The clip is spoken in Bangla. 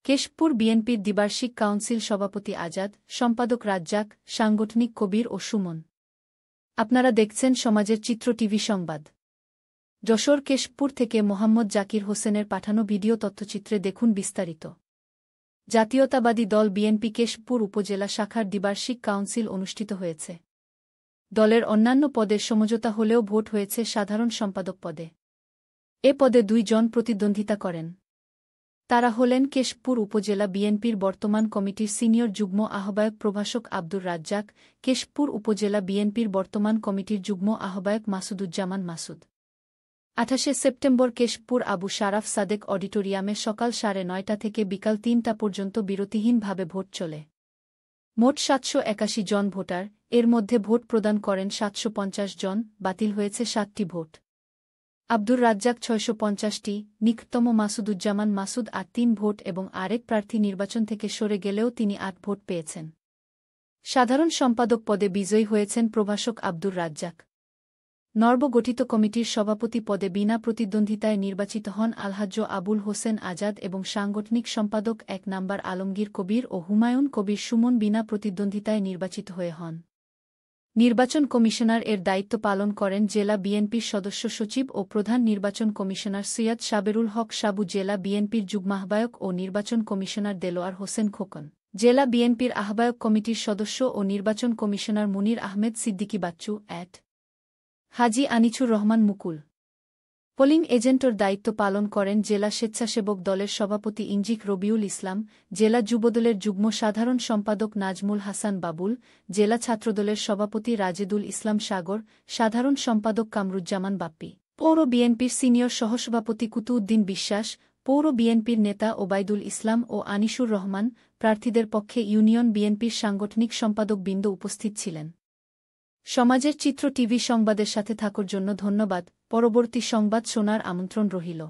কেশবপুর বিএনপির দ্বিবার্ষিক কাউন্সিল সভাপতি আজাদ, সম্পাদক রাজ্জাক, সাংগঠনিক কবির ও সুমন। আপনারা দেখছেন সমাজের চিত্র টিভি সংবাদ। যশোর কেশবপুর থেকে মোহাম্মদ জাকির হোসেনের পাঠানো ভিডিও তথ্যচিত্রে দেখুন বিস্তারিত। জাতীয়তাবাদী দল বিএনপি কেশবপুর উপজেলা শাখার দ্বিবার্ষিক কাউন্সিল অনুষ্ঠিত হয়েছে। দলের অন্যান্য পদের সমঝোতা হলেও ভোট হয়েছে সাধারণ সম্পাদক পদে। এ পদে 2 জন প্রতিদ্বন্দ্বিতা করেন। তারা হলেন কেশবপুর উপজেলা বিএনপির বর্তমান কমিটির সিনিয়র যুগ্ম আহ্বায়ক প্রভাষক আব্দুর রাজ্জাক, কেশবপুর উপজেলা বিএনপির বর্তমান কমিটির যুগ্ম আহ্বায়ক মাসুদুজ্জামান মাসুদ। 28 সেপ্টেম্বর কেশবপুর আবু শারাফ সাদেক অডিটোরিয়ামে সকাল 9:30 থেকে বিকাল 3টা পর্যন্ত বিরতিহীনভাবে ভোট চলে। মোট 781 জন ভোটার, এর মধ্যে ভোট প্রদান করেন 750 জন, বাতিল হয়েছে 7টি ভোট। আব্দুর রাজ্জাক 650টি, নিকটতম মাসুদুজ্জামান মাসুদ 3 ভোট এবং আরেক প্রার্থী নির্বাচন থেকে সরে গেলেও তিনি 8 ভোট পেয়েছেন। সাধারণ সম্পাদক পদে বিজয়ী হয়েছেন প্রভাষক আব্দুর রাজ্জাক। নবগঠিত কমিটির সভাপতি পদে বিনা প্রতিদ্বন্দ্বিতায় নির্বাচিত হন আলহাজ্জ আবুল হোসেন আজাদ এবং সাংগঠনিক সম্পাদক 1 নম্বর আলমগীর কবির ও হুমায়ুন কবির সুমন বিনা প্রতিদ্বন্দ্বিতায় নির্বাচিত হয়ে হন। নির্বাচন কমিশনার এর দায়িত্ব পালন করেন জেলা বিএনপির সদস্য সচিব ও প্রধান নির্বাচন কমিশনার সৈয়দ সাবেরুল হক সাবু, জেলা বিএনপির যুগ্মাহ্বায়ক ও নির্বাচন কমিশনার দেলোয়ার হোসেন খোকন, জেলা বিএনপির আহ্বায়ক কমিটির সদস্য ও নির্বাচন কমিশনার মুনির আহমেদ সিদ্দিকী বাচ্চু, হাজী আনিছুর রহমান মুকুল। পোলিং এজেন্টর দায়িত্ব পালন করেন জেলা স্বেচ্ছাসেবক দলের সভাপতি ইঞ্জিক রবিউল ইসলাম, জেলা যুবদলের যুগ্ম সাধারণ সম্পাদক নাজমুল হাসান বাবুল, জেলা ছাত্রদলের সভাপতি রাজেদুল ইসলাম সাগর, সাধারণ সম্পাদক কামরুজ্জামান বাপ্পি, পৌর বিএনপির সিনিয়র সহসভাপতি কুতুউদ্দিন বিশ্বাস, পৌর বিএনপির নেতা ওবায়দুল ইসলাম ও আনিসুর রহমান। প্রার্থীদের পক্ষে ইউনিয়ন বিএনপির সাংগঠনিক সম্পাদক বৃন্দ উপস্থিত ছিলেন। সমাজের চিত্র টিভি সংবাদের সাথে থাকার জন্য ধন্যবাদ। পরবর্তী সংবাদ শোনার আমন্ত্রণ রহিল।